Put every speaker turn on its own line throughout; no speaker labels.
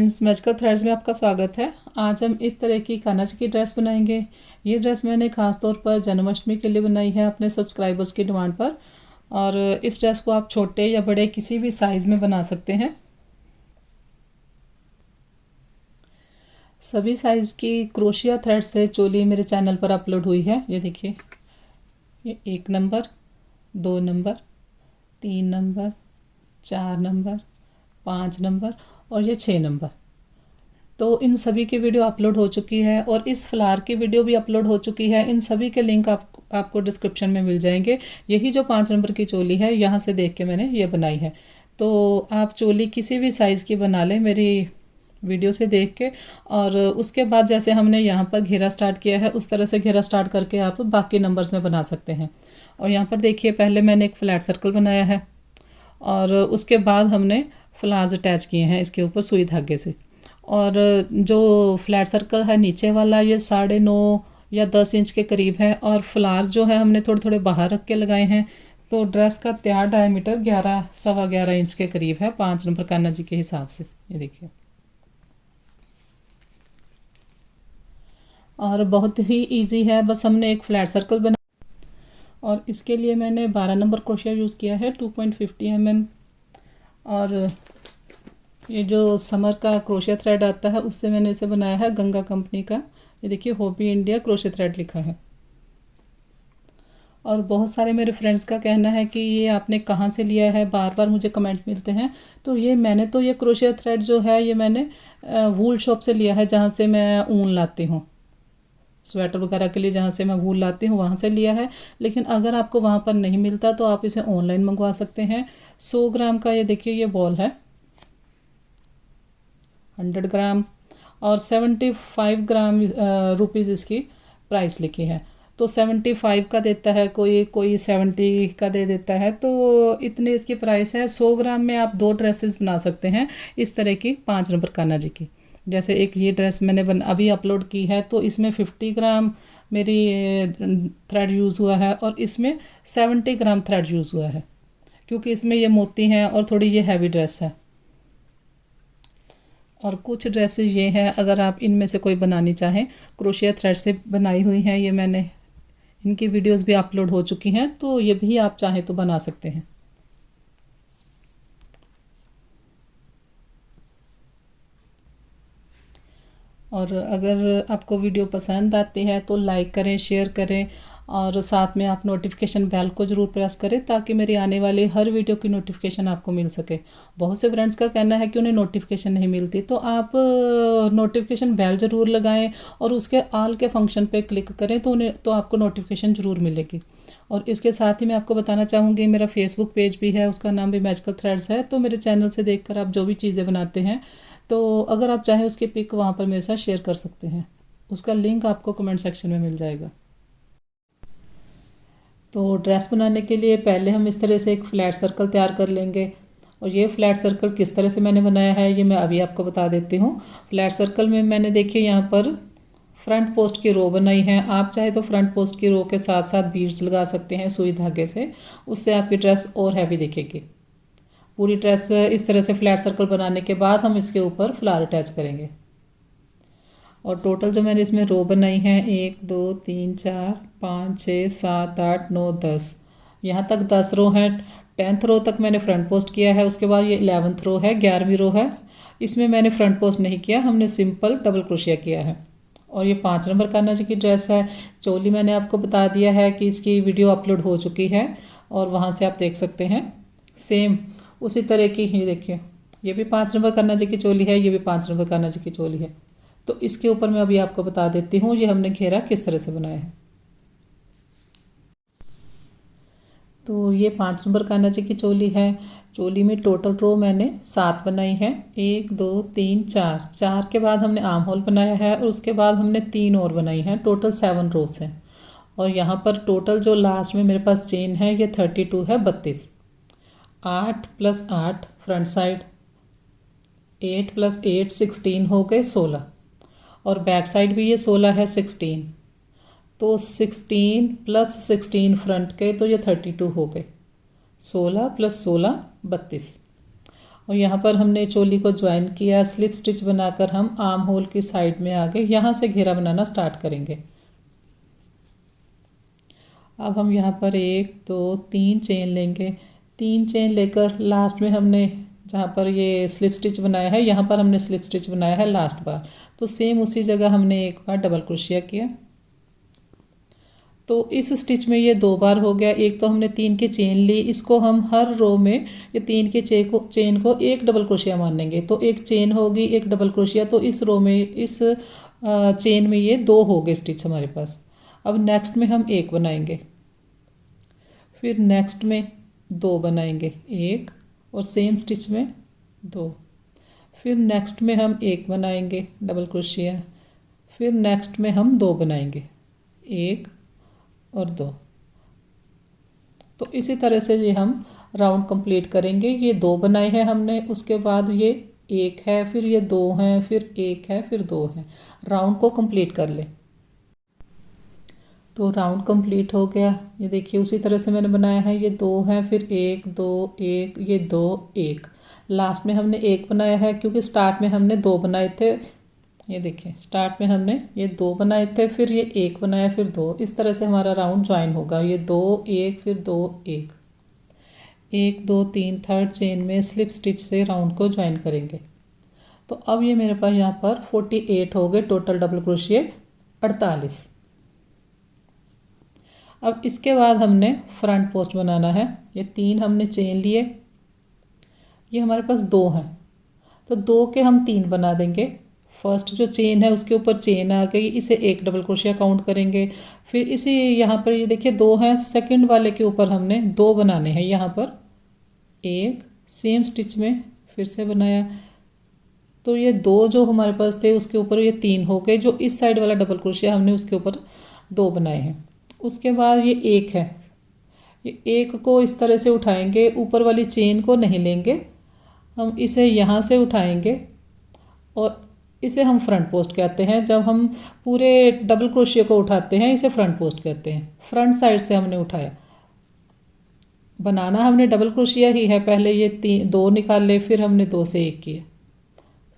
Friends, magical threads में आपका स्वागत है। आज हम इस तरह की कान्हा जी की ड्रेस बनाएंगे। ये ड्रेस मैंने ख़ास तौर पर जन्माष्टमी के लिए बनाई है अपने सब्सक्राइबर्स की डिमांड पर। और इस ड्रेस को आप छोटे या बड़े किसी भी साइज़ में बना सकते हैं। सभी साइज़ की क्रोशिया थ्रेड से चोली मेरे चैनल पर अपलोड हुई है। ये देखिए, ये 1 number, 2 number, 3 number, 4 number, 5 number और ये 6 नंबर। तो इन सभी की वीडियो अपलोड हो चुकी है और इस फ्लावर की वीडियो भी अपलोड हो चुकी है। इन सभी के लिंक आपको डिस्क्रिप्शन में मिल जाएंगे। यही जो 5 नंबर की चोली है, यहाँ से देख के मैंने ये बनाई है। तो आप चोली किसी भी साइज़ की बना लें मेरी वीडियो से देख के। और उसके बाद जैसे हमने यहाँ पर घेरा स्टार्ट किया है, उस तरह से घेरा स्टार्ट करके आप बाकी नंबर्स में बना सकते हैं। और यहाँ पर देखिए, पहले मैंने एक फ्लैट सर्कल बनाया है और उसके बाद हमने फ्लावर्स अटैच किए हैं इसके ऊपर सुई धागे से। और जो फ्लैट सर्कल है नीचे वाला, ये 9.5 या 10 इंच के करीब है। और फ्लावर्स जो है हमने थोड़े थोड़े बाहर रख के लगाए हैं। तो ड्रेस का तैयार डायमीटर 11 सवा 11 इंच के करीब है 5 नंबर कान्हा जी के हिसाब से। ये देखिए, और बहुत ही इजी है। बस हमने एक फ्लैट सर्कल बना और इसके लिए मैंने 12 नंबर क्रोशिया यूज़ किया है 2.50 mm। और ये जो समर का क्रोशिया थ्रेड आता है, उससे मैंने इसे बनाया है गंगा कंपनी का। ये देखिए, हॉबी इंडिया क्रोशिया थ्रेड लिखा है। और बहुत सारे मेरे फ्रेंड्स का कहना है कि ये आपने कहाँ से लिया है, बार बार मुझे कमेंट मिलते हैं। तो ये क्रोशिया थ्रेड जो है, ये मैंने वूल शॉप से लिया है, जहाँ से मैं ऊन लाती हूँ स्वेटर वगैरह के लिए। जहाँ से मैं वूल लाती हूँ वहाँ से लिया है। लेकिन अगर आपको वहाँ पर नहीं मिलता तो आप इसे ऑनलाइन मंगवा सकते हैं। 100 ग्राम का ये देखिए, ये बॉल है 100 ग्राम। और 75 ग्राम रुपीज़ इसकी प्राइस लिखी है। तो 75 का देता है कोई, कोई 70 का दे देता है। तो इतनी इसकी प्राइस है। 100 ग्राम में आप 2 ड्रेसेस बना सकते हैं इस तरह की 5 नंबर कान्हा जी की। जैसे एक ये ड्रेस मैंने अभी अपलोड की है, तो इसमें 50 ग्राम मेरी थ्रेड यूज़ हुआ है और इसमें 70 ग्राम थ्रेड यूज़ हुआ है, क्योंकि इसमें ये मोती हैं और थोड़ी ये हैवी ड्रेस है। और कुछ ड्रेसेस ये हैं, अगर आप इनमें से कोई बनानी चाहें, क्रोशिया थ्रेड से बनाई हुई हैं। ये मैंने इनकी वीडियोस भी अपलोड हो चुकी हैं, तो ये भी आप चाहें तो बना सकते हैं। और अगर आपको वीडियो पसंद आती है तो लाइक करें, शेयर करें और साथ में आप नोटिफिकेशन बेल को ज़रूर प्रेस करें, ताकि मेरी आने वाली हर वीडियो की नोटिफिकेशन आपको मिल सके। बहुत से फ्रेंड्स का कहना है कि उन्हें नोटिफिकेशन नहीं मिलती, तो आप नोटिफिकेशन बेल ज़रूर लगाएं और उसके ऑल के फंक्शन पे क्लिक करें, तो आपको नोटिफिकेशन ज़रूर मिलेगी। और इसके साथ ही मैं आपको बताना चाहूँगी, मेरा फेसबुक पेज भी है, उसका नाम भी मैजिकल थ्रेड्स है। तो मेरे चैनल से देखकर आप जो भी चीज़ें बनाते हैं, तो अगर आप चाहें उसकी पिक वहाँ पर मेरे साथ शेयर कर सकते हैं। उसका लिंक आपको कमेंट सेक्शन में मिल जाएगा। तो ड्रेस बनाने के लिए पहले हम इस तरह से एक फ्लैट सर्कल तैयार कर लेंगे। और ये फ्लैट सर्कल किस तरह से मैंने बनाया है, ये मैं अभी आपको बता देती हूँ। फ्लैट सर्कल में मैंने देखिए यहाँ पर फ्रंट पोस्ट की रो बनाई है। आप चाहे तो फ्रंट पोस्ट की रो के साथ साथ बीड्स लगा सकते हैं सुई धागे से, उससे आपकी ड्रेस और हैवी दिखेगी। पूरी ड्रेस इस तरह से फ्लैट सर्कल बनाने के बाद हम इसके ऊपर फ्लावर अटैच करेंगे। और टोटल जो मैंने इसमें रो बनाई है, 1 2 3 4 5 6 7 8 9 10, यहाँ तक 10 रो हैं। 10th रो तक मैंने फ्रंट पोस्ट किया है। उसके बाद ये 11th रो है, 11वीं रो है। इसमें मैंने फ्रंट पोस्ट नहीं किया, हमने सिंपल डबल क्रोशिया किया है। और ये 5 नंबर कान्हा जी की ड्रेस है। चोली मैंने आपको बता दिया है कि इसकी वीडियो अपलोड हो चुकी है और वहाँ से आप देख सकते हैं। सेम उसी तरह की ये देखिए, ये भी 5 नंबर कान्हा जी की चोली है, ये भी 5 नंबर कान्हा जी की चोली है। तो इसके ऊपर मैं अभी आपको बता देती हूँ ये हमने घेरा किस तरह से बनाया है। तो ये 5 नंबर कान्हा जी की चोली है। चोली में टोटल रो मैंने 7 बनाई है। 1 2 3 4, 4 के बाद हमने आर्म होल बनाया है और उसके बाद हमने 3 और बनाई हैं। टोटल 7 रोज हैं। और यहाँ पर टोटल जो लास्ट में मेरे पास चेन है, ये 32 है, 32। 8 + 8 फ्रंट साइड, 8 + 8 16 हो गए 16। और बैक साइड भी ये 16 है, 16। तो 16 + 16 फ्रंट के, तो ये 32 हो गए। 16 + 16 32। और यहाँ पर हमने चोली को ज्वाइन किया, स्लिप स्टिच बनाकर हम आर्म होल की साइड में आ गए, यहाँ से घेरा बनाना स्टार्ट करेंगे। अब हम यहाँ पर 1 2 3 चेन लेंगे। 3 चेन लेकर लास्ट में हमने जहाँ पर ये स्लिप स्टिच बनाया है, यहाँ पर हमने स्लिप स्टिच बनाया है लास्ट बार, तो सेम उसी जगह हमने एक बार डबल क्रोशिया किया। तो इस स्टिच में ये 2 बार हो गया। एक तो हमने 3 की चेन ली, इसको हम हर रो में ये 3 के चेन को एक डबल क्रोशिया मानेंगे, तो एक चेन होगी, एक डबल क्रोशिया, तो इस रो में इस चेन में ये 2 हो गए स्टिच हमारे पास। अब नेक्स्ट में हम 1 बनाएंगे, फिर नेक्स्ट में 2 बनाएंगे, 1 और सेम स्टिच में 2, फिर नेक्स्ट में हम 1 बनाएंगे डबल क्रोशिया, फिर नेक्स्ट में हम 2 बनाएंगे, 1 और 2। तो इसी तरह से ये हम राउंड कंप्लीट करेंगे। ये 2 बनाए हैं हमने, उसके बाद ये 1 है, फिर ये 2 हैं, फिर 1 है, फिर 2 है। राउंड को कंप्लीट कर लें। तो राउंड कंप्लीट हो गया। ये देखिए उसी तरह से मैंने बनाया है। ये 2 है, फिर 1 2 1, ये 2 1, लास्ट में हमने 1 बनाया है क्योंकि स्टार्ट में हमने 2 बनाए थे। ये देखिए स्टार्ट में हमने ये 2 बनाए थे, फिर ये 1 बनाया, फिर 2। इस तरह से हमारा राउंड ज्वाइन होगा। ये 2 1 फिर 2 1, 1 2 3 थर्ड चेन में स्लिप स्टिच से राउंड को ज्वाइन करेंगे। तो अब ये मेरे पास यहाँ पर 48 हो गए टोटल डबल क्रोशिए, 48। अब इसके बाद हमने फ्रंट पोस्ट बनाना है। ये 3 हमने चेन लिए, ये हमारे पास 2 हैं, तो 2 के हम 3 बना देंगे। फर्स्ट जो चेन है उसके ऊपर चेन आ गई, इसे 1 डबल क्रोशिया काउंट करेंगे। फिर इसी यहाँ पर ये देखिए 2 हैं, सेकंड वाले के ऊपर हमने 2 बनाने हैं। यहाँ पर 1 सेम स्टिच में फिर से बनाया, तो ये 2 जो हमारे पास थे उसके ऊपर ये 3 हो गए। जो इस साइड वाला डबल क्रोशिया हमने उसके ऊपर 2 बनाए हैं। उसके बाद ये 1 है, ये 1 को इस तरह से उठाएंगे, ऊपर वाली चेन को नहीं लेंगे, हम इसे यहाँ से उठाएंगे और इसे हम फ्रंट पोस्ट कहते हैं। जब हम पूरे डबल क्रोशिया को उठाते हैं इसे फ्रंट पोस्ट कहते हैं। फ्रंट साइड से हमने उठाया, बनाना हमने डबल क्रोशिया ही है। पहले ये 2 निकाले, फिर हमने 2 से 1 किया।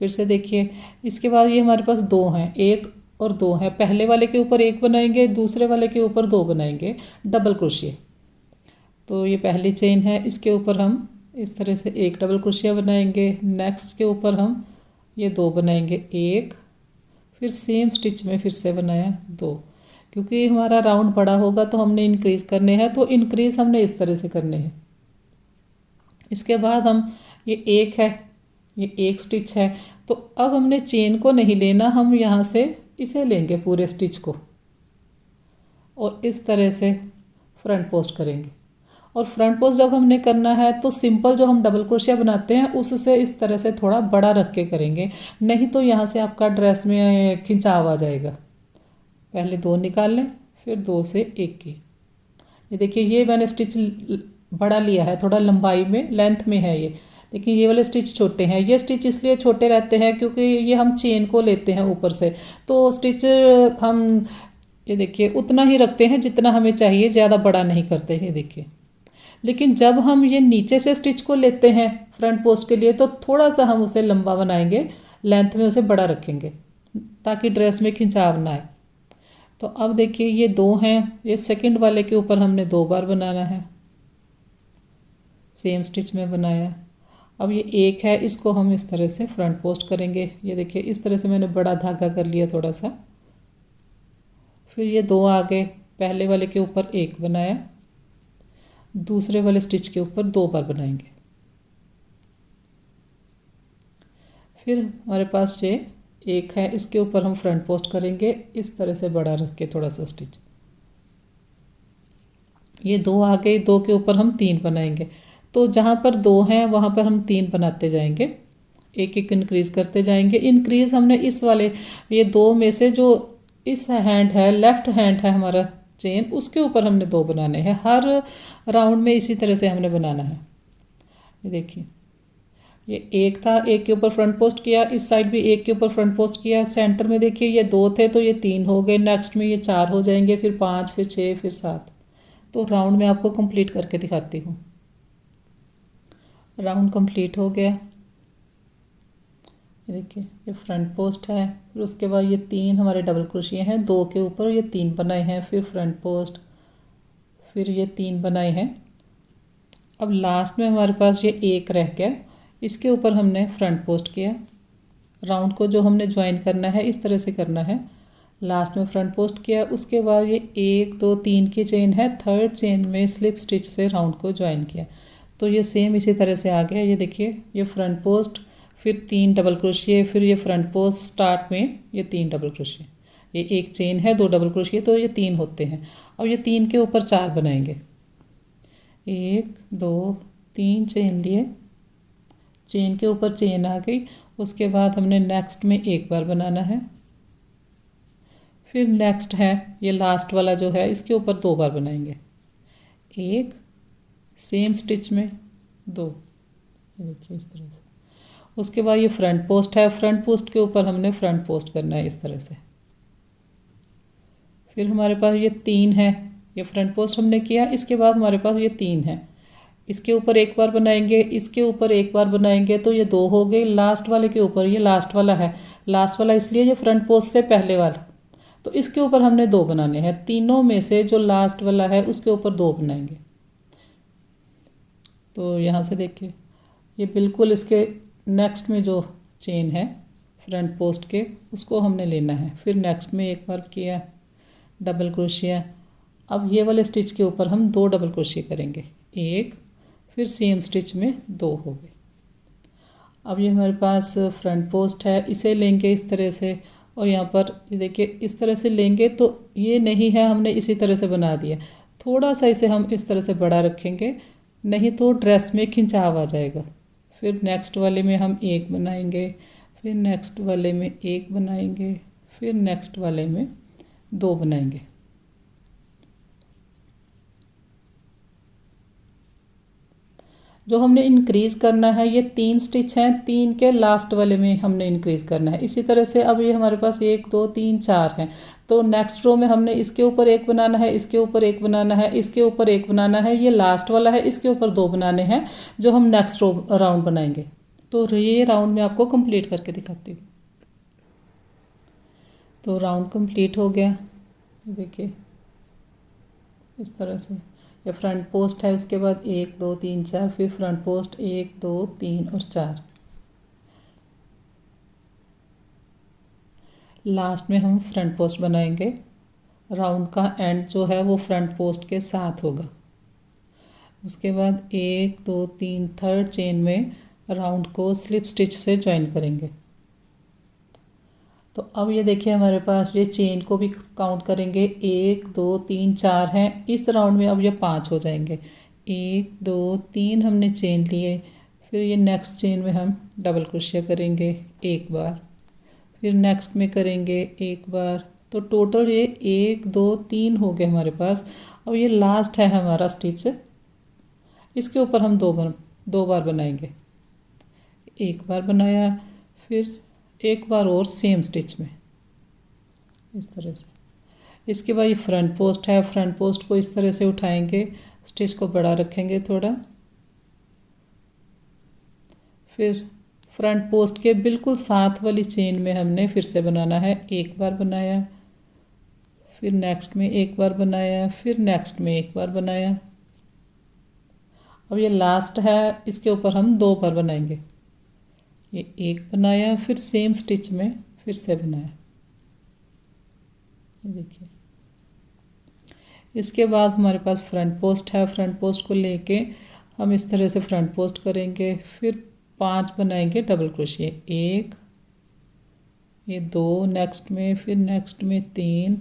फिर से देखिए इसके बाद ये हमारे पास 2 हैं, 1 और 2 हैं। पहले वाले के ऊपर 1 बनाएंगे, दूसरे वाले के ऊपर 2 बनाएंगे डबल क्रोशिया। तो ये पहली चेन है, इसके ऊपर हम इस तरह से 1 डबल क्रोशिया बनाएंगे। नेक्स्ट के ऊपर हम ये 2 बनाएंगे, 1, फिर सेम स्टिच में फिर से बनाया 2। क्योंकि हमारा राउंड बड़ा होगा तो हमने इंक्रीज़ करने हैं, तो इंक्रीज़ हमने इस तरह से करने हैं। इसके बाद हम ये 1 है, ये 1 स्टिच है, तो अब हमने चेन को नहीं लेना, हम यहाँ से इसे लेंगे पूरे स्टिच को और इस तरह से फ्रंट पोस्ट करेंगे। और फ्रंट पोस्ट जब हमने करना है तो सिंपल जो हम डबल क्रोशिया बनाते हैं उससे इस तरह से थोड़ा बड़ा रख के करेंगे, नहीं तो यहाँ से आपका ड्रेस में खिंचाव आ जाएगा। पहले 2 निकाल लें, फिर 2 से 1 की। ये देखिए ये मैंने स्टिच बड़ा लिया है, थोड़ा लंबाई में लेंथ में है ये, लेकिन ये वाले स्टिच छोटे हैं। ये स्टिच इसलिए छोटे रहते हैं क्योंकि ये हम चेन को लेते हैं ऊपर से, तो स्टिच हम ये देखिए उतना ही रखते हैं जितना हमें चाहिए, ज़्यादा बड़ा नहीं करते। ये देखिए, लेकिन जब हम ये नीचे से स्टिच को लेते हैं फ्रंट पोस्ट के लिए तो थोड़ा सा हम उसे लंबा बनाएंगे, लेंथ में उसे बड़ा रखेंगे ताकि ड्रेस में खिंचाव ना आए। तो अब देखिए ये 2 हैं, ये सेकंड वाले के ऊपर हमने 2 बार बनाना है, सेम स्टिच में बनाया। अब ये 1 है, इसको हम इस तरह से फ्रंट पोस्ट करेंगे। ये देखिए इस तरह से मैंने बड़ा धागा कर लिया थोड़ा सा। फिर ये 2 आ गए, पहले वाले के ऊपर 1 बनाया, दूसरे वाले स्टिच के ऊपर 2 बार बनाएंगे। फिर हमारे पास ये 1 है, इसके ऊपर हम फ्रंट पोस्ट करेंगे इस तरह से बड़ा रख के थोड़ा सा स्टिच। ये 2 आ गए, 2 के ऊपर हम 3 बनाएंगे। तो जहाँ पर 2 हैं वहाँ पर हम 3 बनाते जाएंगे, एक एक इंक्रीज़ करते जाएंगे। इंक्रीज़ हमने इस वाले ये 2 में से जो इस हैंड है, लेफ़्ट हैंड है हमारा चेन, उसके ऊपर हमने 2 बनाने हैं। हर राउंड में इसी तरह से हमने बनाना है। ये देखिए ये 1 था, 1 के ऊपर फ्रंट पोस्ट किया, इस साइड भी 1 के ऊपर फ्रंट पोस्ट किया। सेंटर में देखिए ये 2 थे तो ये 3 हो गए, नेक्स्ट में ये 4 हो जाएंगे, फिर 5, फिर 6, फिर 7। तो राउंड में आपको कंप्लीट करके दिखाती हूँ। राउंड कंप्लीट हो गया। ये देखिए ये फ्रंट पोस्ट है। फिर उसके बाद ये 3 हमारे डबल क्रोशिया हैं, 2 के ऊपर ये 3 बनाए हैं, फिर फ्रंट पोस्ट, फिर ये 3 बनाए हैं। अब लास्ट में हमारे पास ये एक रह गया, इसके ऊपर हमने फ्रंट पोस्ट किया। राउंड को जो हमने ज्वाइन करना है इस तरह से करना है। लास्ट में फ्रंट पोस्ट किया, उसके बाद ये 1 2 3 की चेन है, थर्ड चेन में स्लिप स्टिच से राउंड को ज्वाइन किया। तो ये सेम इसी तरह से आ गया। ये देखिए ये फ्रंट पोस्ट, फिर 3 डबल क्रोशिए, फिर ये फ्रंट पोस्ट, स्टार्ट में ये 3 डबल क्रोशिए, ये एक चेन है, 2 डबल क्रोशिए, तो ये 3 होते हैं। अब ये 3 के ऊपर 4 बनाएंगे, 1 2 3 चेन लिए, चेन के ऊपर चेन आ गई। उसके बाद हमने नेक्स्ट में एक बार बनाना है, फिर नेक्स्ट है ये लास्ट वाला जो है इसके ऊपर 2 बार बनाएंगे, 1 सेम स्टिच में 2, ये देखिए इस तरह से। उसके बाद ये फ्रंट पोस्ट है, फ्रंट पोस्ट के ऊपर हमने फ्रंट पोस्ट करना है इस तरह से। फिर हमारे पास ये 3 है, ये फ्रंट पोस्ट हमने किया। इसके बाद हमारे पास ये 3 है, इसके ऊपर एक बार बनाएंगे, इसके ऊपर एक बार बनाएंगे, तो ये 2 हो गए। लास्ट वाले के ऊपर, ये लास्ट वाला है, लास्ट वाला इसलिए ये फ्रंट पोस्ट से पहले वाला, तो इसके ऊपर हमने 2 बनाने हैं। तीनों में से जो लास्ट वाला है उसके ऊपर 2 बनाएंगे। तो यहाँ से देखिए ये बिल्कुल इसके नेक्स्ट में जो चेन है फ्रंट पोस्ट के, उसको हमने लेना है। फिर नेक्स्ट में एक बार किया डबल क्रोशिया। अब ये वाले स्टिच के ऊपर हम 2 डबल क्रोशिया करेंगे, 1, फिर सेम स्टिच में 2 हो गए। अब ये हमारे पास फ्रंट पोस्ट है, इसे लेंगे इस तरह से, और यहाँ पर ये देखिए इस तरह से लेंगे, तो ये नहीं है, हमने इसी तरह से बना दिया। थोड़ा सा इसे हम इस तरह से बड़ा रखेंगे, नहीं तो ड्रेस में खिंचाव आ जाएगा। फिर नेक्स्ट वाले में हम 1 बनाएंगे, फिर नेक्स्ट वाले में 1 बनाएंगे, फिर नेक्स्ट वाले में 2 बनाएंगे। जो हमने इंक्रीज़ करना है ये 3 स्टिच हैं, 3 के लास्ट वाले में हमने इंक्रीज़ करना है। इसी तरह से अब ये हमारे पास 1 2 3 4 हैं, तो नेक्स्ट रो में हमने इसके ऊपर 1 बनाना है, इसके ऊपर 1 बनाना है, इसके ऊपर 1 बनाना है, ये लास्ट वाला है, इसके ऊपर 2 बनाने हैं जो हम नेक्स्ट रो राउंड बनाएंगे। तो ये राउंड मैं आपको कंप्लीट करके दिखाती हूँ। तो राउंड कंप्लीट हो गया, देखिए इस तरह से। ये फ्रंट पोस्ट है, उसके बाद 1 2 3 4, फिर फ्रंट पोस्ट 1 2 3 और 4। लास्ट में हम फ्रंट पोस्ट बनाएंगे। राउंड का एंड जो है वो फ्रंट पोस्ट के साथ होगा। उसके बाद 1 2 3 थर्ड चेन में राउंड को स्लिप स्टिच से ज्वाइन करेंगे। तो अब ये देखिए हमारे पास ये चेन को भी काउंट करेंगे, 1 2 3 4 हैं। इस राउंड में अब ये 5 हो जाएंगे, 1 2 3 हमने चेन लिए। फिर ये नेक्स्ट चेन में हम डबल क्रोशिया करेंगे 1 बार, फिर नेक्स्ट में करेंगे 1 बार। तो टोटल ये 1 2 3 हो गए हमारे पास। अब ये लास्ट है हमारा स्टिच, इसके ऊपर हम 2 बार बनाएंगे। 1 बार बनाया, फिर 1 बार और सेम स्टिच में इस तरह से। इसके बाद ये फ्रंट पोस्ट है, फ्रंट पोस्ट को इस तरह से उठाएंगे, स्टिच को बड़ा रखेंगे थोड़ा। फिर फ्रंट पोस्ट के बिल्कुल साथ वाली चेन में हमने फिर से बनाना है। 1 बार बनाया, फिर नेक्स्ट में 1 बार बनाया, फिर नेक्स्ट में 1 बार बनाया। अब ये लास्ट है, इसके ऊपर हम 2 बार बनाएंगे। ये 1 बनाया, फिर सेम स्टिच में फिर से बनाया, ये देखिए। इसके बाद हमारे पास फ्रंट पोस्ट है, फ्रंट पोस्ट को लेके हम इस तरह से फ्रंट पोस्ट करेंगे। फिर 5 बनाएंगे डबल क्रोशिया, 1 ये 2 नेक्स्ट में, फिर नेक्स्ट में 3।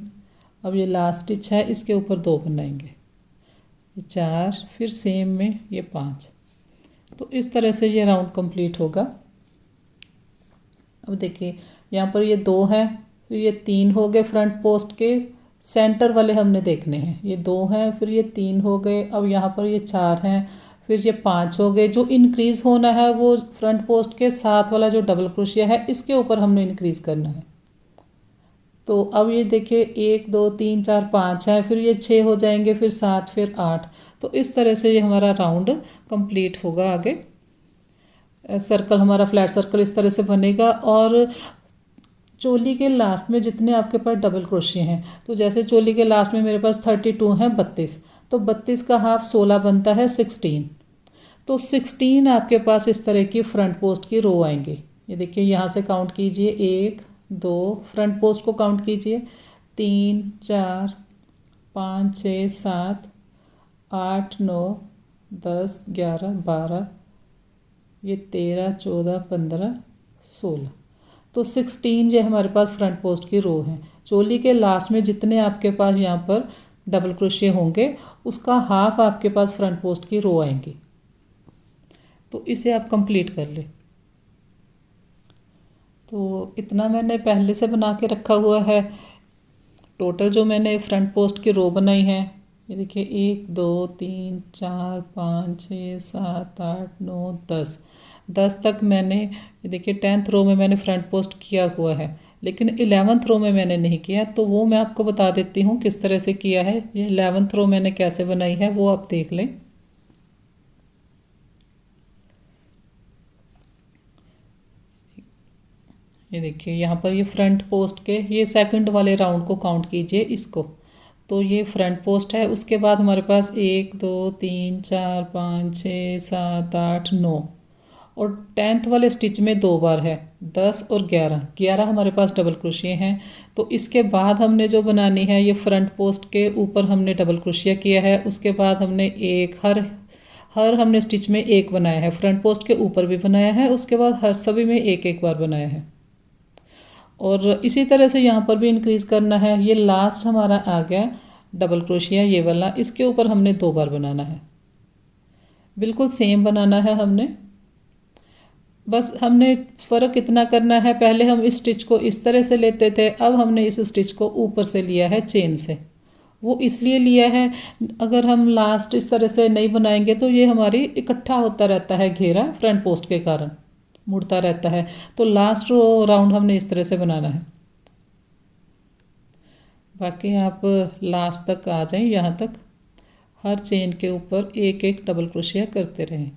अब ये लास्ट स्टिच है, इसके ऊपर 2 बनाएंगे, ये 4, फिर सेम में ये 5। तो इस तरह से ये राउंड कंप्लीट होगा। अब देखिए यहाँ पर ये 2 है, फिर ये 3 हो गए। फ्रंट पोस्ट के सेंटर वाले हमने देखने हैं, ये 2 हैं, फिर ये 3 हो गए। अब यहाँ पर ये 4 हैं, फिर ये 5 हो गए। जो इंक्रीज़ होना है वो फ्रंट पोस्ट के साथ वाला जो डबल क्रोशिया है इसके ऊपर हमने इंक्रीज़ करना है। तो अब ये देखिए 1 2 3 4 5 है, फिर ये 6 हो जाएंगे, फिर 7, फिर 8। तो इस तरह से ये हमारा राउंड कंप्लीट होगा आगे। सर्कल, हमारा फ्लैट सर्कल इस तरह से बनेगा। और चोली के लास्ट में जितने आपके पास डबल क्रोशिया हैं, तो जैसे चोली के लास्ट में मेरे पास 32 है 32, तो 32 का हाफ 16 बनता है 16। तो 16 आपके पास इस तरह की फ्रंट पोस्ट की रो आएंगी। ये देखिए यहाँ से काउंट कीजिए, 1 2, फ्रंट पोस्ट को काउंट कीजिए, 3 4 5 6 7 8 9 10 11 12, ये 13 14 15 16। तो 16 जो हमारे पास फ्रंट पोस्ट की रो है। चोली के लास्ट में जितने आपके पास यहाँ पर डबल क्रोशिया होंगे, उसका हाफ आपके पास फ्रंट पोस्ट की रो आएंगी। तो इसे आप कंप्लीट कर ले। तो इतना मैंने पहले से बना के रखा हुआ है। टोटल जो मैंने फ्रंट पोस्ट की रो बनाई है, ये देखिए 1 2 3 4 5 6 7 8 9 10, 10 तक मैंने, ये देखिए 10th रो में मैंने फ्रंट पोस्ट किया हुआ है, लेकिन 11th रो में मैंने नहीं किया। तो वो मैं आपको बता देती हूँ किस तरह से किया है। ये 11th रो मैंने कैसे बनाई है वो आप देख लें। ये देखिए यहाँ पर ये फ्रंट पोस्ट के ये सेकंड वाले राउंड को काउंट कीजिए इसको। तो ये फ्रंट पोस्ट है। उसके बाद हमारे पास 1 2 3 4 5 6 7 8 9, और 10th वाले स्टिच में 2 बार है, 10 और 11, 11 हमारे पास डबल क्रोशिया हैं। तो इसके बाद हमने जो बनानी है, ये फ्रंट पोस्ट के ऊपर हमने डबल क्रोशिया किया है। उसके बाद हमने एक हर हमने स्टिच में एक बनाया है, फ्रंट पोस्ट के ऊपर भी बनाया है, उसके बाद हर सभी में एक एक बार बनाया है। और इसी तरह से यहाँ पर भी इंक्रीज़ करना है। ये लास्ट हमारा आ गया डबल क्रोशिया, ये वाला, इसके ऊपर हमने 2 बार बनाना है। बिल्कुल सेम बनाना है हमने, बस हमने फ़र्क इतना करना है, पहले हम इस स्टिच को इस तरह से लेते थे, अब हमने इस स्टिच को ऊपर से लिया है चेन से। वो इसलिए लिया है, अगर हम लास्ट इस तरह से नहीं बनाएंगे तो ये हमारी इकट्ठा होता रहता है घेरा, फ्रंट पोस्ट के कारण मुड़ता रहता है। तो लास्ट राउंड हमने इस तरह से बनाना है। बाकी आप लास्ट तक आ जाएं, यहाँ तक हर चेन के ऊपर एक एक डबल क्रोशिया करते रहें।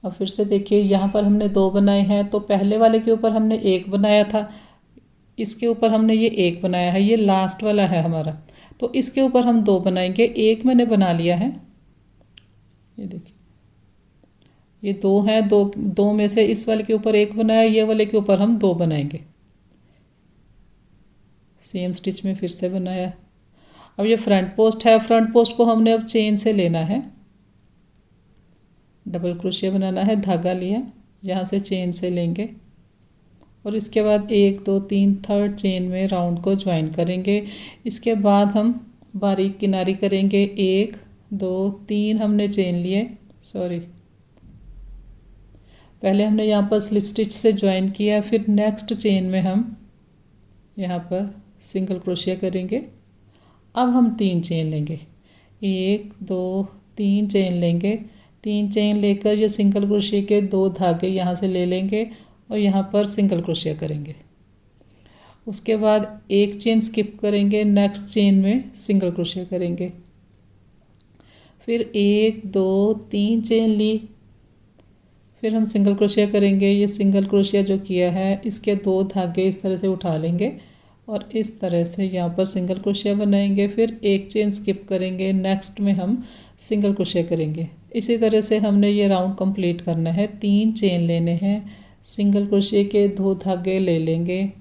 अब फिर से देखिए, यहाँ पर हमने 2 बनाए हैं, तो पहले वाले के ऊपर हमने 1 बनाया था, इसके ऊपर हमने ये 1 बनाया है, ये लास्ट वाला है हमारा, तो इसके ऊपर हम 2 बनाएंगे। 1 मैंने बना लिया है, ये देखिए ये 2 है, दो में से इस वाले के ऊपर 1 बनाया, ये वाले के ऊपर हम 2 बनाएंगे। सेम स्टिच में फिर से बनाया। अब ये फ्रंट पोस्ट है, फ्रंट पोस्ट को हमने अब चेन से लेना है, डबल क्रोशिया बनाना है, धागा लिया, यहाँ से चेन से लेंगे, और इसके बाद 1 2 3 थर्ड चेन में राउंड को ज्वाइन करेंगे। इसके बाद हम बारीक किनारी करेंगे, 1 2 3 हमने चेन लिए, सॉरी पहले हमने यहाँ पर स्लिप स्टिच से ज्वाइन किया, फिर नेक्स्ट चेन में हम यहाँ पर सिंगल क्रोशिया करेंगे। अब हम 3 चेन लेंगे, 1 2 3 चेन लेंगे, 3 चेन लेकर ये सिंगल क्रोशिया के 2 धागे यहाँ से ले लेंगे और यहाँ पर सिंगल क्रोशिया करेंगे। उसके बाद 1 चेन स्किप करेंगे, नेक्स्ट चेन में सिंगल क्रोशिया करेंगे, फिर 1 2 3 चेन ली, फिर हम सिंगल क्रोशिया करेंगे। ये सिंगल क्रोशिया जो किया है, इसके 2 धागे इस तरह से उठा लेंगे और इस तरह से यहाँ पर सिंगल क्रोशिया बनाएंगे, फिर 1 चेन स्किप करेंगे, नेक्स्ट में हम सिंगल क्रोशिया करेंगे। इसी तरह से हमने ये राउंड कंप्लीट करना है। 3 चेन लेने हैं, सिंगल क्रोशिया के 2 धागे ले लेंगे,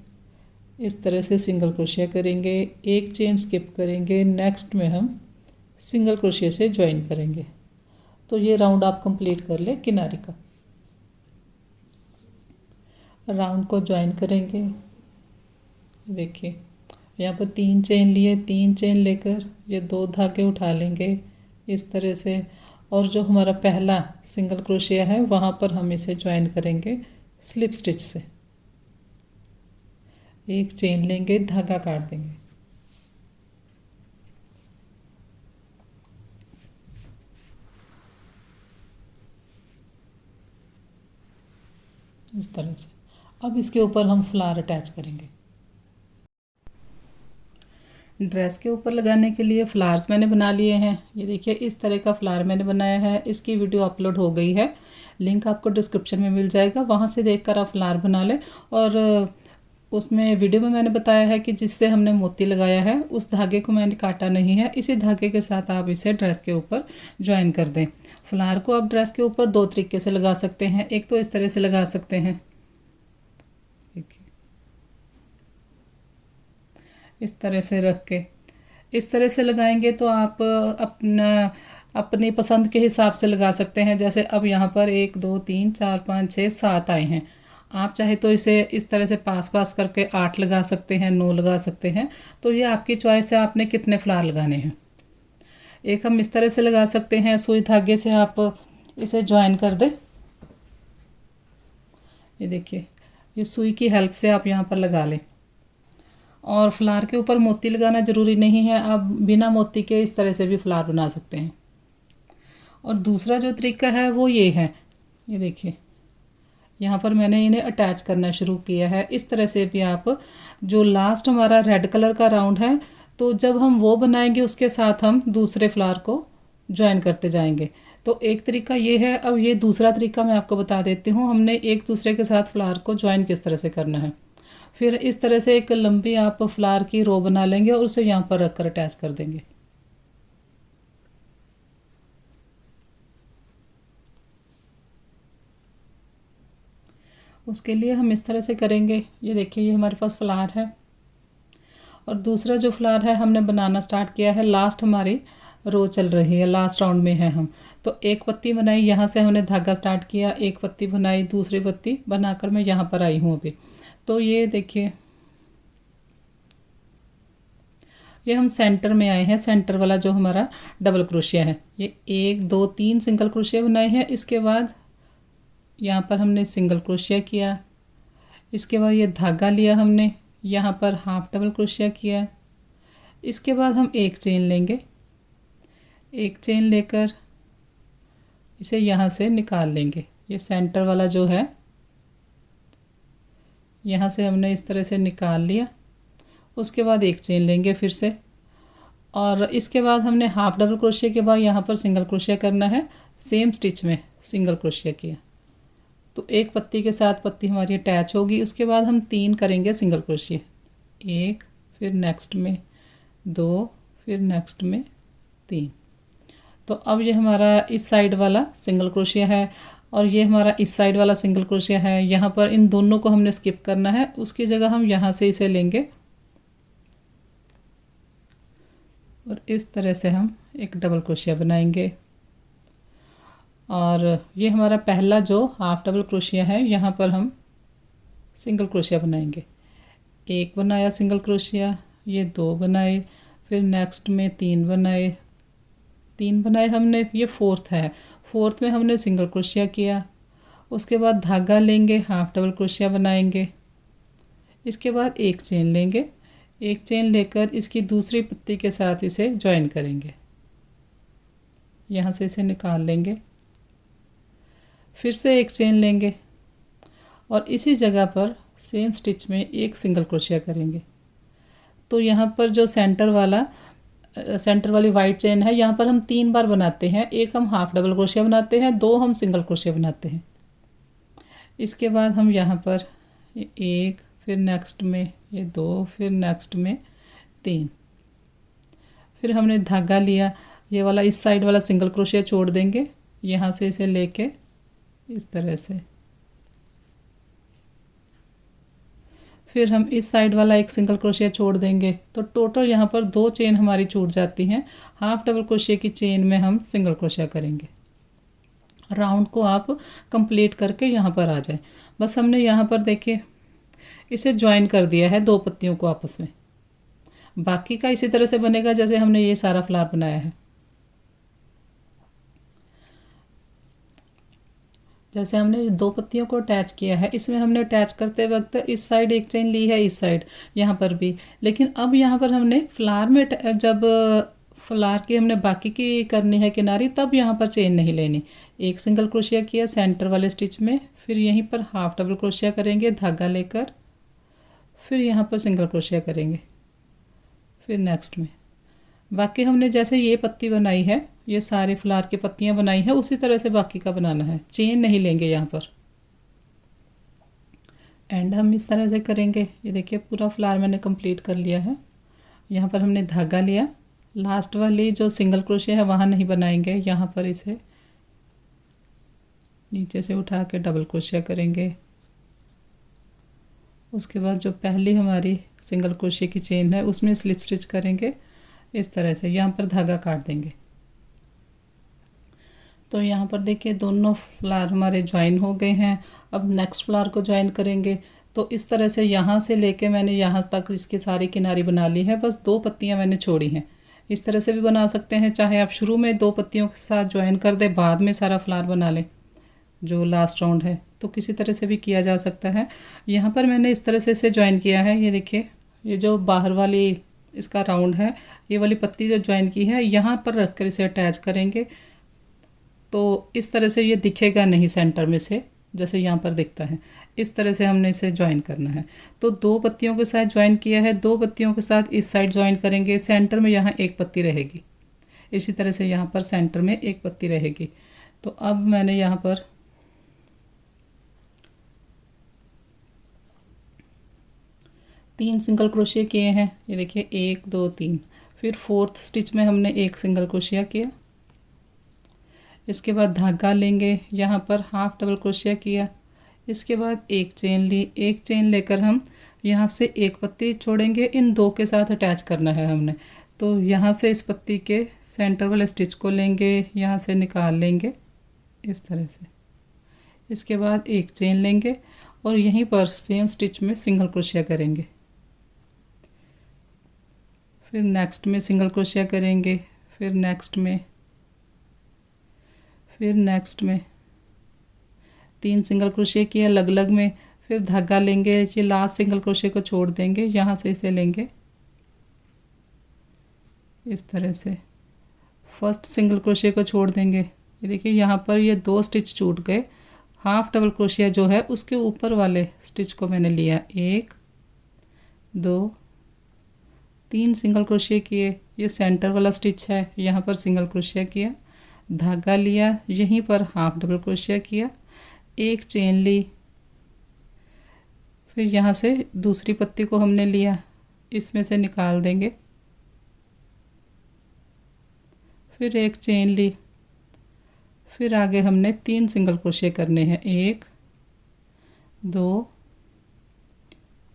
इस तरह से सिंगल क्रोशिया करेंगे, 1 चेन स्किप करेंगे, नेक्स्ट में हम सिंगल क्रोशिया से ज्वाइन करेंगे। तो ये राउंड आप कंप्लीट कर ले किनारे का। राउंड को ज्वाइन करेंगे, देखिए यहाँ पर 3 चेन लिए, 3 चेन लेकर ये 2 धागे उठा लेंगे इस तरह से, और जो हमारा पहला सिंगल क्रोशिया है वहाँ पर हम इसे ज्वाइन करेंगे स्लिप स्टिच से। एक चेन लेंगे, धागा काट देंगे। इस तरह से। अब इसके ऊपर हम फ्लावर अटैच करेंगे। ड्रेस के ऊपर लगाने के लिए फ्लावर्स मैंने बना लिए हैं। ये देखिए इस तरह का फ्लावर मैंने बनाया है। इसकी वीडियो अपलोड हो गई है, लिंक आपको डिस्क्रिप्शन में मिल जाएगा, वहाँ से देखकर आप फ्लावर बना लें। और उसमें वीडियो में मैंने बताया है कि जिससे हमने मोती लगाया है उस धागे को मैंने काटा नहीं है। इसी धागे के साथ आप इसे ड्रेस के ऊपर ज्वाइन कर दें। फ्लावर को आप ड्रेस के ऊपर दो तरीके से लगा सकते हैं। एक तो इस तरह से लगा सकते हैं, देखिए इस तरह से रख के इस तरह से लगाएंगे तो आप अपनी पसंद के हिसाब से लगा सकते हैं। जैसे अब यहाँ पर 1 2 3 4 5 6 7 आए हैं। आप चाहे तो इसे इस तरह से पास पास करके 8 लगा सकते हैं, 9 लगा सकते हैं। तो ये आपकी चॉइस है, आपने कितने फ्लावर लगाने हैं। एक हम इस तरह से लगा सकते हैं, सुई धागे से आप इसे ज्वाइन कर दें। ये देखिए, ये सुई की हेल्प से आप यहाँ पर लगा लें। और फ्लावर के ऊपर मोती लगाना ज़रूरी नहीं है, आप बिना मोती के इस तरह से भी फ्लावर बना सकते हैं। और दूसरा जो तरीका है वो ये है, ये देखिए यहाँ पर मैंने इन्हें अटैच करना शुरू किया है। इस तरह से भी आप, जो लास्ट हमारा रेड कलर का राउंड है, तो जब हम वो बनाएंगे उसके साथ हम दूसरे फ्लावर को ज्वाइन करते जाएंगे। तो एक तरीका ये है। अब ये दूसरा तरीका मैं आपको बता देती हूँ, हमने एक दूसरे के साथ फ्लावर को ज्वाइन किस तरह से करना है। फिर इस तरह से एक लंबी आप फ्लावर की रो बना लेंगे और उसे यहाँ पर रख कर अटैच कर देंगे। उसके लिए हम इस तरह से करेंगे। ये देखिए, ये हमारे पास फ्लावर है और दूसरा जो फ्लावर है हमने बनाना स्टार्ट किया है। लास्ट हमारी रो चल रही है, लास्ट राउंड में है हम। तो एक पत्ती बनाई, यहाँ से हमने धागा स्टार्ट किया, एक पत्ती बनाई, दूसरी पत्ती बनाकर मैं यहाँ पर आई हूँ अभी। तो ये देखिए, ये हम सेंटर में आए हैं। सेंटर वाला जो हमारा डबल क्रोशिया है, ये 1 2 3 सिंगल क्रोशिया बनाए हैं। इसके बाद यहाँ पर हमने सिंगल क्रोशिया किया। इसके बाद ये धागा लिया हमने, यहाँ पर हाफ डबल क्रोशिया किया। इसके बाद हम एक चेन लेंगे, एक चेन लेकर इसे यहाँ से निकाल लेंगे। ये सेंटर वाला जो है, यहाँ से हमने इस तरह से निकाल लिया। उसके बाद एक चेन लेंगे फिर से, और इसके बाद हमने हाफ डबल क्रोशिया के बाद यहाँ पर सिंगल क्रोशिया करना है। सेम स्टिच में सिंगल क्रोशिया किया तो एक पत्ती के साथ पत्ती हमारी अटैच होगी। उसके बाद हम 3 करेंगे सिंगल क्रोशिया, 1 फिर नेक्स्ट में 2 फिर नेक्स्ट में 3। तो अब ये हमारा इस साइड वाला सिंगल क्रोशिया है और ये हमारा इस साइड वाला सिंगल क्रोशिया है। यहाँ पर इन दोनों को हमने स्किप करना है, उसकी जगह हम यहाँ से इसे लेंगे और इस तरह से हम एक डबल क्रोशिया बनाएंगे। और ये हमारा पहला जो हाफ डबल क्रोशिया है, यहाँ पर हम सिंगल क्रोशिया बनाएंगे। एक बनाया सिंगल क्रोशिया, ये 2 बनाए, फिर नेक्स्ट में 3 बनाए, 3 बनाए हमने, ये फोर्थ है। फोर्थ में हमने सिंगल क्रोशिया किया। उसके बाद धागा लेंगे, हाफ डबल क्रोशिया बनाएंगे। इसके बाद एक चेन लेंगे, एक चेन लेकर इसकी दूसरी पत्ती के साथ इसे ज्वाइन करेंगे। यहाँ से इसे निकाल लेंगे, फिर से एक चेन लेंगे और इसी जगह पर सेम स्टिच में एक सिंगल क्रोशिया करेंगे। तो यहाँ पर जो सेंटर वाली वाइट चेन है, यहाँ पर हम 3 बार बनाते हैं। एक हम हाफ डबल क्रोशिया बनाते हैं, 2 हम सिंगल क्रोशिया बनाते हैं। इसके बाद हम यहाँ पर 1 फिर नेक्स्ट में ये 2 फिर नेक्स्ट में 3। फिर हमने धागा लिया, ये वाला इस साइड वाला सिंगल क्रोशिया छोड़ देंगे, यहाँ से इसे लेके इस तरह से। फिर हम इस साइड वाला एक सिंगल क्रोशिया छोड़ देंगे। तो टोटल यहाँ पर 2 चेन हमारी छूट जाती हैं। हाफ डबल क्रोशिया की चेन में हम सिंगल क्रोशिया करेंगे। राउंड को आप कंप्लीट करके यहाँ पर आ जाए। बस हमने यहाँ पर देखिए इसे ज्वाइन कर दिया है 2 पत्तियों को आपस में। बाकी का इसी तरह से बनेगा जैसे हमने ये सारा फ्लावर बनाया है। जैसे हमने दो पत्तियों को अटैच किया है, इसमें हमने अटैच करते वक्त इस साइड एक चेन ली है, इस साइड यहाँ पर भी, लेकिन अब यहाँ पर हमने फ्लावर में जब फ्लावर की हमने बाकी की करनी है किनारी, तब यहाँ पर चेन नहीं लेनी। एक सिंगल क्रोशिया किया सेंटर वाले स्टिच में, फिर यहीं पर हाफ डबल क्रोशिया करेंगे धागा लेकर, फिर यहाँ पर सिंगल क्रोशिया करेंगे, फिर नेक्स्ट में। बाकी हमने जैसे ये पत्ती बनाई है, ये सारी फ्लावर की पत्तियां बनाई हैं, उसी तरह से बाकी का बनाना है, चेन नहीं लेंगे यहाँ पर। एंड हम इस तरह से करेंगे। ये देखिए पूरा फ्लावर मैंने कंप्लीट कर लिया है। यहाँ पर हमने धागा लिया, लास्ट वाली जो सिंगल क्रोशिया है वहाँ नहीं बनाएंगे, यहाँ पर इसे नीचे से उठा के डबल क्रोशिया करेंगे। उसके बाद जो पहली हमारी सिंगल क्रोशिया की चेन है उसमें स्लिप स्टिच करेंगे इस तरह से, यहाँ पर धागा काट देंगे। तो यहाँ पर देखिए दोनों फ्लावर हमारे ज्वाइन हो गए हैं। अब नेक्स्ट फ्लावर को ज्वाइन करेंगे। तो इस तरह से यहाँ से लेके मैंने यहाँ तक इसकी सारी किनारी बना ली है, बस दो पत्तियाँ मैंने छोड़ी हैं। इस तरह से भी बना सकते हैं, चाहे आप शुरू में दो पत्तियों के साथ ज्वाइन कर दे, बाद में सारा फ्लावर बना लें जो लास्ट राउंड है, तो किसी तरह से भी किया जा सकता है। यहाँ पर मैंने इस तरह से इसे ज्वाइन किया है। ये देखिए ये जो बाहर वाली इसका राउंड है, ये वाली पत्ती जो ज्वाइन की है यहाँ पर रख कर इसे अटैच करेंगे, तो इस तरह से ये दिखेगा नहीं सेंटर में से, जैसे यहाँ पर दिखता है। इस तरह से हमने इसे ज्वाइन करना है। तो दो पत्तियों के साथ ज्वाइन किया है, दो पत्तियों के साथ इस साइड ज्वाइन करेंगे, सेंटर में यहाँ एक पत्ती रहेगी। इसी तरह से यहाँ पर सेंटर में एक पत्ती रहेगी। तो अब मैंने यहाँ पर तीन सिंगल क्रोशिया किए हैं। ये देखिए 1 2 3। फिर फोर्थ स्टिच में हमने एक सिंगल क्रोशिया किया। इसके बाद धागा लेंगे, यहाँ पर हाफ डबल क्रोशिया किया। इसके बाद एक चेन ली, एक चेन लेकर हम यहाँ से एक पत्ती छोड़ेंगे, इन दो के साथ अटैच करना है हमने। तो यहाँ से इस पत्ती के सेंटर वाले स्टिच को लेंगे, यहाँ से निकाल लेंगे इस तरह से। इसके बाद एक चेन लेंगे और यहीं पर सेम स्टिच में सिंगल क्रोशिया करेंगे। फिर नेक्स्ट में सिंगल क्रोशिया करेंगे, फिर नेक्स्ट में, फिर नेक्स्ट में। तीन सिंगल क्रोशिया किए अलग अलग में। फिर धागा लेंगे, ये लास्ट सिंगल क्रोशिया को छोड़ देंगे, यहाँ से इसे लेंगे इस तरह से। फर्स्ट सिंगल क्रोशिया को छोड़ देंगे। ये देखिए यहाँ पर ये दो स्टिच छूट गए। हाफ डबल क्रोशिया जो है उसके ऊपर वाले स्टिच को मैंने लिया, 1 2 3 सिंगल क्रोशिया किए। ये सेंटर वाला स्टिच है, यहाँ पर सिंगल क्रोशिया किया, धागा लिया, यहीं पर हाफ डबल क्रोशिया किया, एक चेन ली। फिर यहाँ से दूसरी पत्ती को हमने लिया, इसमें से निकाल देंगे। फिर एक चेन ली। फिर आगे हमने 3 सिंगल क्रोशिया करने हैं, 1 2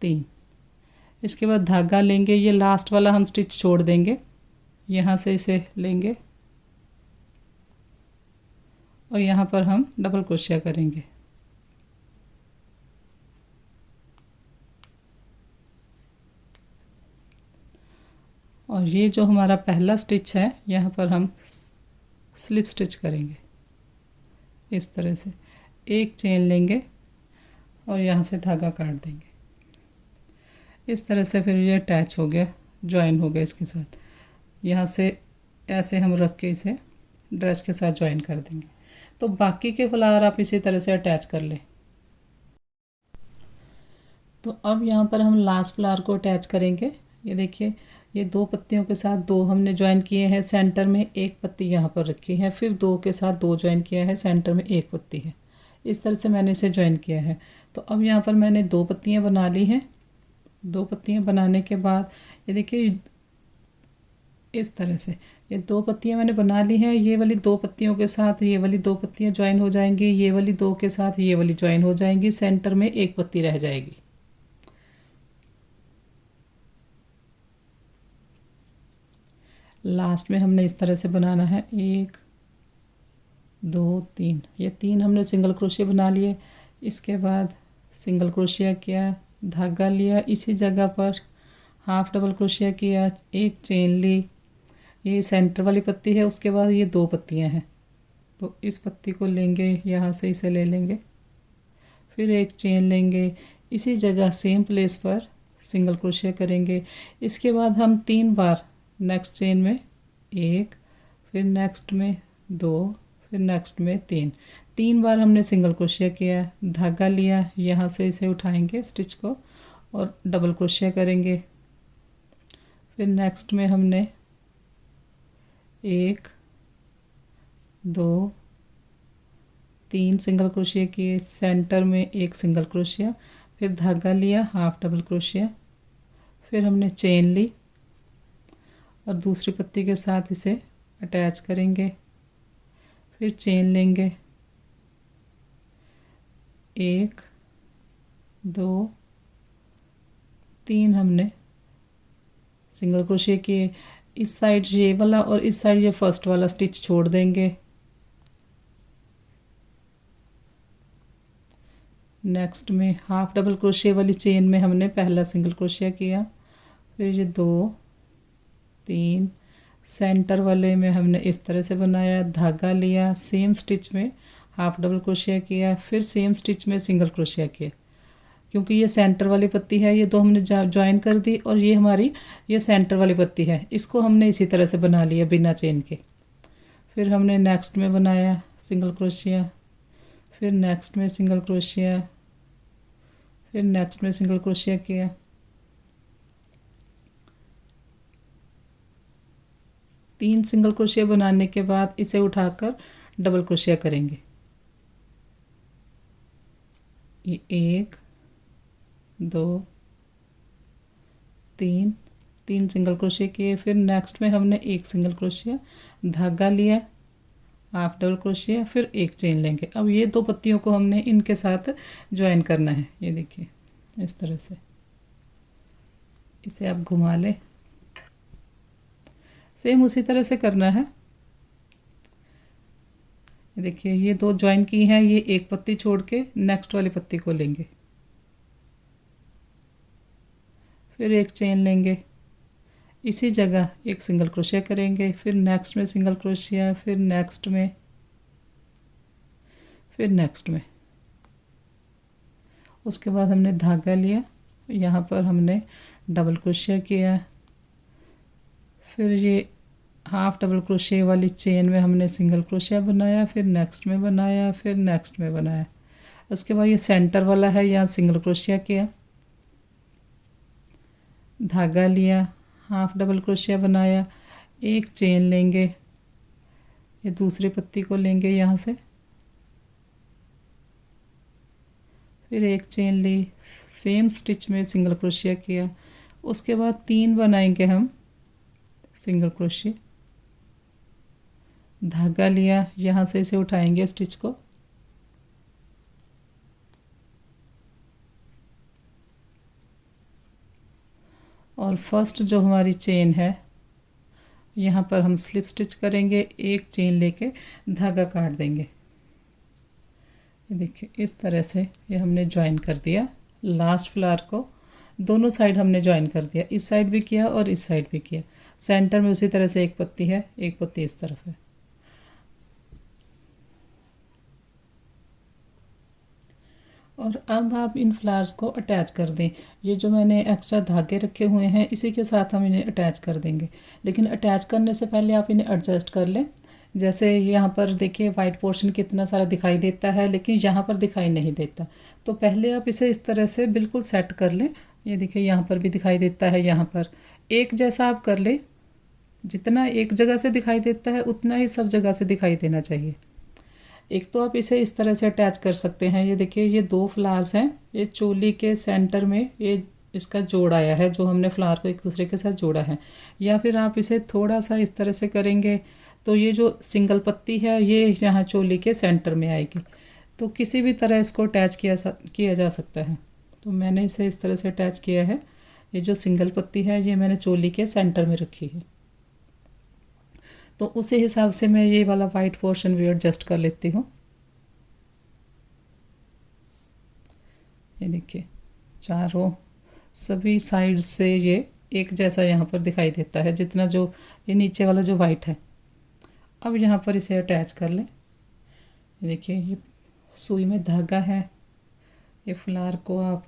3। इसके बाद धागा लेंगे, ये लास्ट वाला हम स्टिच छोड़ देंगे, यहाँ से इसे लेंगे और यहाँ पर हम डबल क्रोशिया करेंगे। और ये जो हमारा पहला स्टिच है, यहाँ पर हम स्लिप स्टिच करेंगे इस तरह से। एक चेन लेंगे और यहाँ से धागा काट देंगे इस तरह से। फिर ये अटैच हो गया, ज्वाइन हो गया इसके साथ। यहाँ से ऐसे हम रख के इसे ड्रेस के साथ ज्वाइन कर देंगे। तो बाकी के फ्लावर आप इसी तरह से अटैच कर लें। तो अब यहाँ पर हम लास्ट फ्लावर को अटैच करेंगे। ये देखिए ये दो पत्तियों के साथ दो हमने ज्वाइन किए हैं, सेंटर में एक पत्ती यहाँ पर रखी है, फिर दो के साथ दो ज्वाइन किया है, सेंटर में एक पत्ती है। इस तरह से मैंने इसे ज्वाइन किया है। तो अब यहाँ पर मैंने दो पत्तियाँ बना ली हैं। दो पत्तियाँ बनाने के बाद ये देखिए इस तरह से ये दो पत्तियाँ मैंने बना ली हैं। ये वाली दो पत्तियों के साथ ये वाली दो पत्तियाँ ज्वाइन हो जाएंगी, ये वाली दो के साथ ये वाली ज्वाइन हो जाएंगी, सेंटर में एक पत्ती रह जाएगी। लास्ट में हमने इस तरह से बनाना है, 1 2 3। ये 3 हमने सिंगल क्रोशिया बना लिए। इसके बाद सिंगल क्रोशिया किया, धागा लिया, इसी जगह पर हाफ डबल क्रोशिया किया, एक चेन ली, ये सेंटर वाली पत्ती है, उसके बाद ये दो पत्तियां हैं, तो इस पत्ती को लेंगे, यहाँ से इसे ले लेंगे, फिर एक चेन लेंगे, इसी जगह सेम प्लेस पर सिंगल क्रोशिया करेंगे। इसके बाद हम 3 बार नेक्स्ट चेन में 1, फिर नेक्स्ट में 2, फिर नेक्स्ट में 3 बार हमने सिंगल क्रोशिया किया, धागा लिया, यहाँ से इसे उठाएंगे स्टिच को और डबल क्रोशिया करेंगे। फिर नेक्स्ट में हमने 1, 2, 3 सिंगल क्रोशिया किए, सेंटर में एक सिंगल क्रोशिया, फिर धागा लिया, हाफ डबल क्रोशिया, फिर हमने चेन ली और दूसरी पत्ती के साथ इसे अटैच करेंगे, फिर चेन लेंगे, 1, 2, 3 हमने सिंगल क्रोशिया किए। इस साइड ये वाला और इस साइड ये फर्स्ट वाला स्टिच छोड़ देंगे। नेक्स्ट में हाफ डबल क्रोशिया वाली चेन में हमने पहला सिंगल क्रोशिया किया, फिर ये 2, 3 सेंटर वाले में हमने इस तरह से बनाया, धागा लिया, सेम स्टिच में हाफ डबल क्रोशिया किया, फिर सेम स्टिच में सिंगल क्रोशिया किया। क्योंकि ये सेंटर वाली पत्ती है, ये 2 हमने ज्वाइन कर दी और ये हमारी ये सेंटर वाली पत्ती है, इसको हमने इसी तरह से बना लिया बिना चेन के। फिर हमने नेक्स्ट में बनाया सिंगल क्रोशिया, फिर नेक्स्ट में सिंगल क्रोशिया, फिर नेक्स्ट में सिंगल क्रोशिया किया। तीन सिंगल क्रोशिया बनाने के बाद इसे उठाकर डबल क्रोशिया करेंगे। ये 1, 2, 3 सिंगल क्रोशिया किए, फिर नेक्स्ट में हमने एक सिंगल क्रोशिया, धागा लिया, हाफ डबल क्रोशिया, फिर एक चेन लेंगे। अब ये 2 पत्तियों को हमने इनके साथ ज्वाइन करना है। ये देखिए इस तरह से इसे आप घुमा लें, सेम उसी तरह से करना है। ये देखिए ये 2 ज्वाइन की हैं, ये एक पत्ती छोड़ के नेक्स्ट वाली पत्ती को लेंगे, फिर एक चेन लेंगे, इसी जगह एक सिंगल क्रोशिया करेंगे, फिर नेक्स्ट में सिंगल क्रोशिया, फिर नेक्स्ट में, फिर नेक्स्ट में। उसके बाद हमने धागा लिया, यहाँ पर हमने डबल क्रोशिया किया, फिर ये हाफ डबल क्रोशिया वाली चेन में हमने सिंगल क्रोशिया बनाया, फिर नेक्स्ट में बनाया, फिर नेक्स्ट में बनाया। उसके बाद ये सेंटर वाला है, यहाँ सिंगल क्रोशिया किया, धागा लिया, हाफ डबल क्रोशिया बनाया, एक चेन लेंगे, ये दूसरी पत्ती को लेंगे यहाँ से, फिर एक चेन ली, सेम स्टिच में सिंगल क्रोशिया किया। उसके बाद 3 बनाएंगे हम सिंगल क्रोशिया, धागा लिया, यहाँ से इसे उठाएंगे स्टिच को, और फर्स्ट जो हमारी चेन है यहाँ पर हम स्लिप स्टिच करेंगे, एक चेन लेके धागा काट देंगे। ये देखिए इस तरह से ये हमने ज्वाइन कर दिया। लास्ट फ्लावर को दोनों साइड हमने ज्वाइन कर दिया, इस साइड भी किया और इस साइड भी किया। सेंटर में उसी तरह से एक पत्ती है, एक पत्ती इस तरफ है। और अब आप इन फ्लावर्स को अटैच कर दें। ये जो मैंने एक्स्ट्रा धागे रखे हुए हैं इसी के साथ हम इन्हें अटैच कर देंगे, लेकिन अटैच करने से पहले आप इन्हें एडजस्ट कर लें। जैसे यहाँ पर देखिए वाइट पोर्शन कितना सारा दिखाई देता है, लेकिन यहाँ पर दिखाई नहीं देता। तो पहले आप इसे इस तरह से बिल्कुल सेट कर लें। ये देखिए यहाँ पर भी दिखाई देता है, यहाँ पर एक जैसा आप कर लें। जितना एक जगह से दिखाई देता है उतना ही सब जगह से दिखाई देना चाहिए। एक तो आप इसे इस तरह से अटैच कर सकते हैं। ये देखिए ये 2 फ्लावर्स हैं, ये चोली के सेंटर में ये इसका जोड़ आया है, जो हमने फ्लावर को एक दूसरे के साथ जोड़ा है। या फिर आप इसे थोड़ा सा इस तरह से करेंगे तो ये जो सिंगल पत्ती है ये यहाँ चोली के सेंटर में आएगी। तो किसी भी तरह इसको अटैच किया जा सकता है। तो मैंने इसे इस तरह से अटैच किया है। ये जो सिंगल पत्ती है ये मैंने चोली के सेंटर में रखी है। तो उसी हिसाब से मैं ये वाला वाइट पोर्शन भी एडजस्ट कर लेती हूँ। ये देखिए चारों सभी साइड से ये एक जैसा यहाँ पर दिखाई देता है, जितना जो ये नीचे वाला जो वाइट है। अब यहाँ पर इसे अटैच कर लें। ये देखिए, ये सुई में धागा है। ये फ्लावर को आप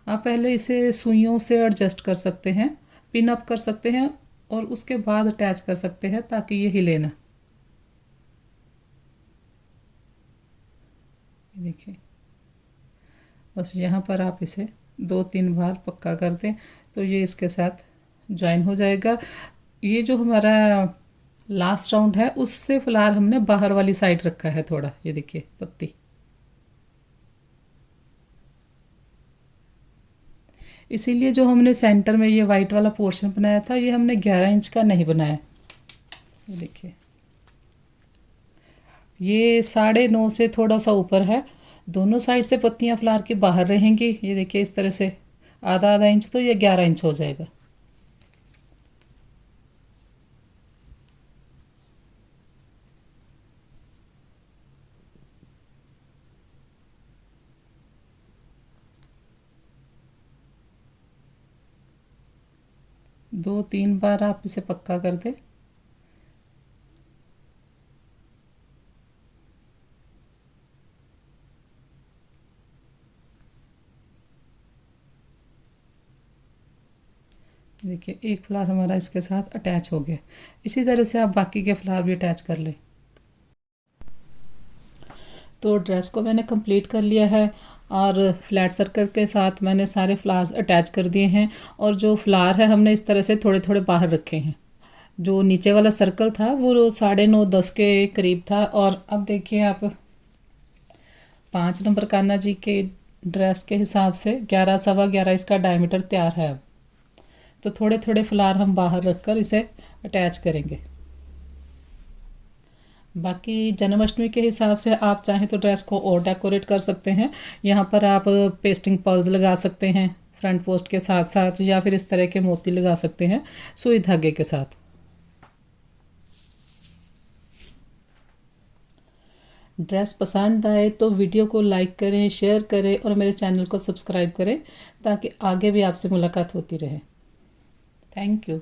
पहले इसे सुइयों से एडजस्ट कर सकते हैं, पिन अप कर सकते हैं और उसके बाद अटैच कर सकते हैं ताकि ये हिले ना। ये देखिए, बस यहाँ पर आप इसे 2-3 बार पक्का कर दें तो ये इसके साथ ज्वाइन हो जाएगा। ये जो हमारा लास्ट राउंड है उससे फ्लावर हमने बाहर वाली साइड रखा है थोड़ा। ये देखिए पत्ती, इसीलिए जो हमने सेंटर में ये वाइट वाला पोर्शन बनाया था ये हमने 11 इंच का नहीं बनाया। ये देखिए, ये 9.5 से थोड़ा सा ऊपर है। दोनों साइड से पत्तियां फ्लावर की बाहर रहेंगी। ये देखिए इस तरह से आधा आधा इंच, तो ये 11 इंच हो जाएगा। दो तीन बार आप इसे पक्का कर दें। देखिए एक फ्लावर हमारा इसके साथ अटैच हो गया। इसी तरह से आप बाकी के फ्लावर भी अटैच कर लें। तो ड्रेस को मैंने कंप्लीट कर लिया है और फ्लैट सर्कल के साथ मैंने सारे फ्लावर्स अटैच कर दिए हैं। और जो फ्लावर है हमने इस तरह से थोड़े थोड़े बाहर रखे हैं। जो नीचे वाला सर्कल था वो 9:30-10 के करीब था। और अब देखिए आप 5 नंबर कान्हा जी के ड्रेस के हिसाब से 11 सवा 11 इसका डायमीटर तैयार है। अब तो थोड़े थोड़े फ्लावर हम बाहर रखकर इसे अटैच करेंगे। बाकी जन्माष्टमी के हिसाब से आप चाहें तो ड्रेस को और डेकोरेट कर सकते हैं। यहाँ पर आप पेस्टिंग पर्ल्स लगा सकते हैं फ्रंट पोस्ट के साथ साथ, या फिर इस तरह के मोती लगा सकते हैं सुई धागे के साथ। ड्रेस पसंद आए तो वीडियो को लाइक करें, शेयर करें और मेरे चैनल को सब्सक्राइब करें ताकि आगे भी आपसे मुलाकात होती रहे। Thank you.